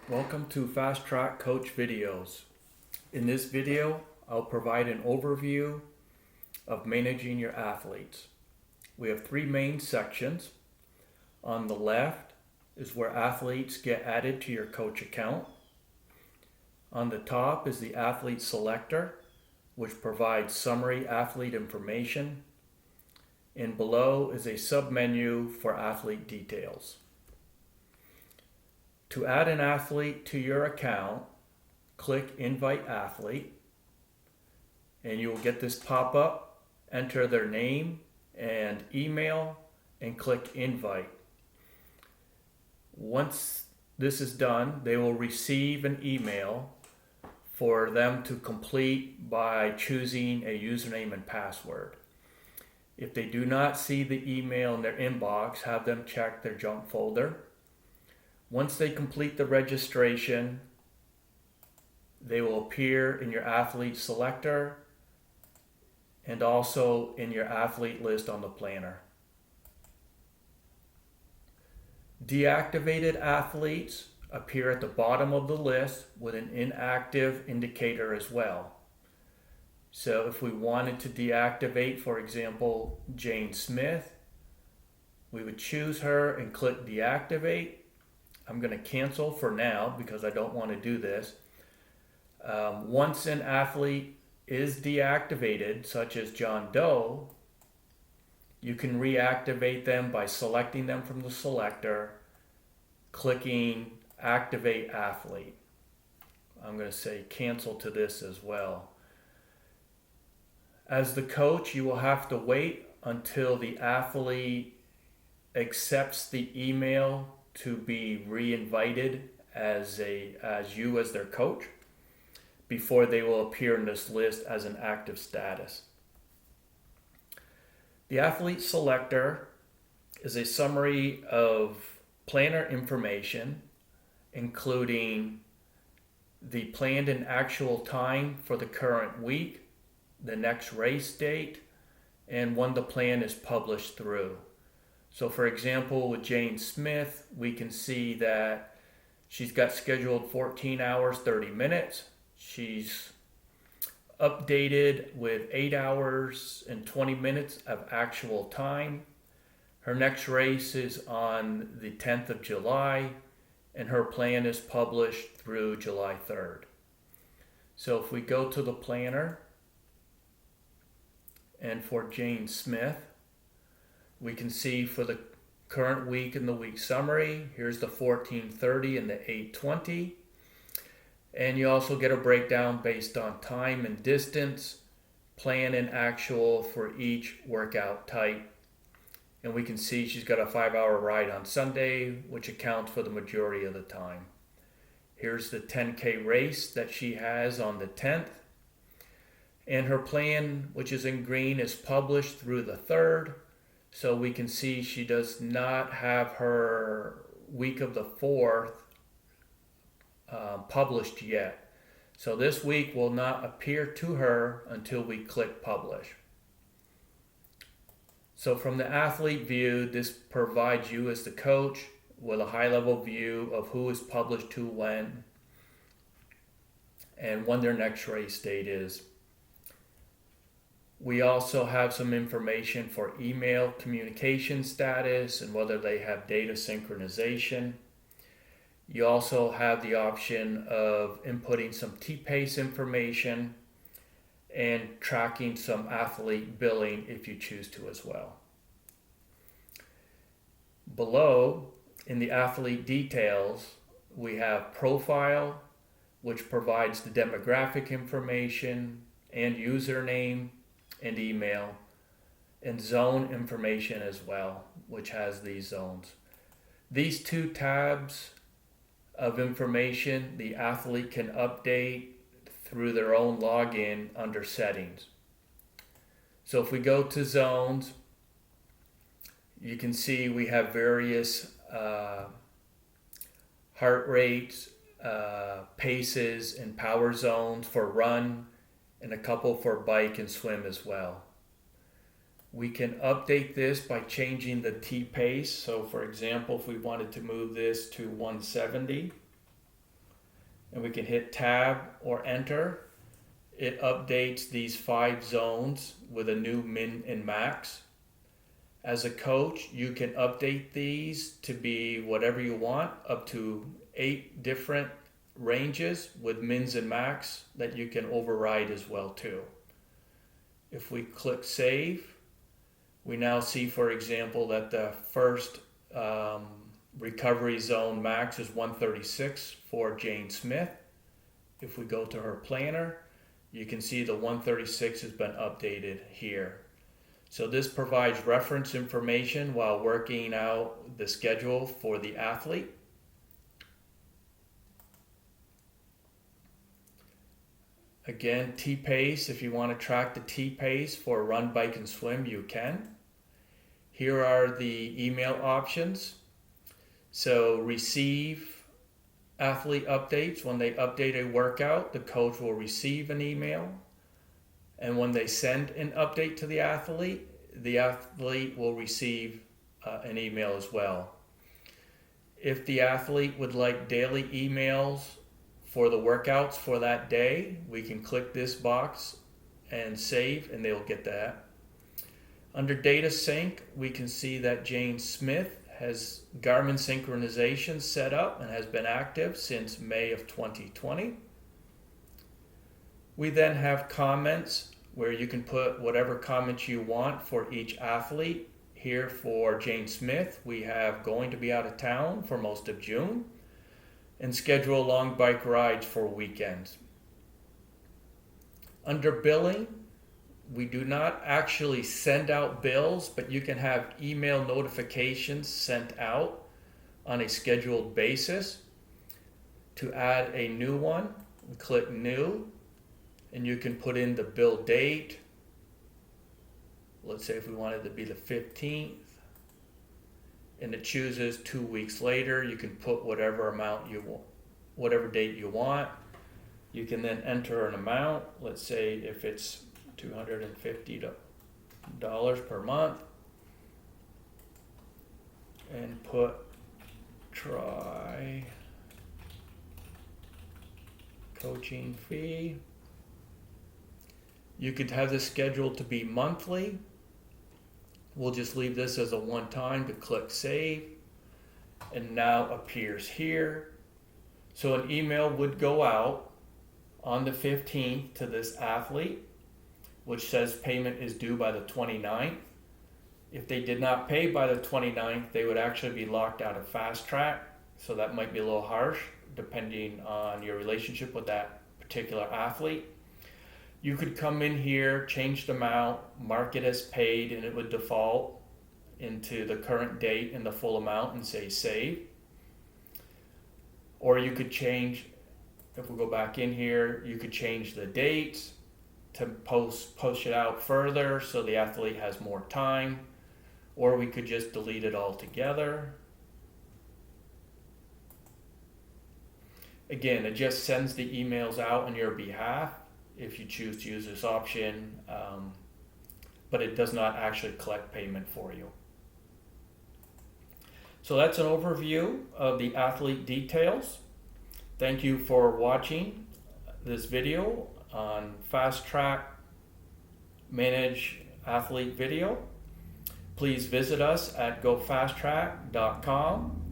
Welcome to FastTrak Coach Videos. In this video, I'll provide an overview of managing your athletes. We have three main sections. On the left is where athletes get added to your coach account. On the top is the athlete selector, which provides summary athlete information. And below is a submenu for athlete details. To add an athlete to your account, click Invite Athlete, and you will get this pop-up. Enter their name and email and click Invite. Once this is done, they will receive an email for them to complete by choosing a username and password. If they do not see the email in their inbox, have them check their junk folder. Once they complete the registration, they will appear in your athlete selector and also in your athlete list on the planner. Deactivated athletes appear at the bottom of the list with an inactive indicator as well. So if we wanted to deactivate, for example, Jane Smith, we would choose her and click deactivate. I'm going to cancel for now because I don't want to do this. Once an athlete is deactivated, such as John Doe, you can reactivate them by selecting them from the selector, clicking Activate Athlete. I'm going to say cancel to this as well. As the coach, you will have to wait until the athlete accepts the email to be re-invited as you as their coach before they will appear in this list as an active status. The athlete selector is a summary of planner information, including the planned and actual time for the current week, the next race date, and when the plan is published through. So for example, with Jane Smith, we can see that she's got scheduled 14 hours, 30 minutes. She's updated with 8 hours and 20 minutes of actual time. Her next race is on the 10th of July, and her plan is published through July 3rd. So if we go to the planner, and for Jane Smith, we can see for the current week in the week summary, here's the 14:30 and the 8:20. And you also get a breakdown based on time and distance, plan and actual for each workout type. And we can see she's got a 5-hour ride on Sunday, which accounts for the majority of the time. Here's the 10K race that she has on the 10th. And her plan, which is in green, is published through the 3rd. So we can see she does not have her week of the 4th published yet. So this week will not appear to her until we click publish. So from the athlete view, this provides you as the coach with a high-level view of who is published to when and when their next race date is. We also have some information for email communication status and whether they have data synchronization. You also have the option of inputting some T-Pace information and tracking some athlete billing if you choose to as well. Below, in the athlete details, we have profile, which provides the demographic information and username and email, and zone information as well, which has these zones. These two tabs of information the athlete can update through their own login under settings. So if we go to zones, you can see we have various heart rates, paces, and power zones for run, and a couple for bike and swim as well. We can update this by changing the T-Pace. So for example, if we wanted to move this to 170, and we can hit tab or enter. It updates these 5 zones with a new min and max. As a coach, you can update these to be whatever you want, up to 8 different ranges with mins and max that you can override as well too. If we click save, we now see, for example, that the first recovery zone max is 136 for Jane Smith. If we go to her planner, you can see the 136 has been updated here. So this provides reference information while working out the schedule for the athlete. Again, T-Pace, if you want to track the T-Pace for run, bike, and swim, you can. Here are the email options. So receive athlete updates. When they update a workout, the coach will receive an email. And when they send an update to the athlete will receive an email as well. If the athlete would like daily emails for the workouts for that day, we can click this box and save, and they'll get that. Under data sync, we can see that Jane Smith has Garmin synchronization set up and has been active since May of 2020. We then have comments where you can put whatever comments you want for each athlete. Here for Jane Smith, we have going to be out of town for most of June and schedule long bike rides for weekends. Under billing, we do not actually send out bills, but you can have email notifications sent out on a scheduled basis. To add a new one, we click new, and you can put in the bill date. Let's say if we wanted to be the 15th, and it chooses 2 weeks later, you can put whatever amount you want, whatever date you want. You can then enter an amount. Let's say if it's $250 per month, and put try coaching fee. You could have this scheduled to be monthly. We'll just leave this as a one-time to click save, and now appears here. So an email would go out on the 15th to this athlete, which says payment is due by the 29th. If they did not pay by the 29th, they would actually be locked out of FastTrak. So that might be a little harsh depending on your relationship with that particular athlete. You could come in here, change the amount, mark it as paid, and it would default into the current date and the full amount and say save. Or you could change, if we go back in here, you could change the dates to push it out further so the athlete has more time, or we could just delete it altogether. Again, it just sends the emails out on your behalf if you choose to use this option, but it does not actually collect payment for you. So that's an overview of the athlete details. Thank you for watching this video on FastTrak Manage Athlete Video. Please visit us at gofasttrack.com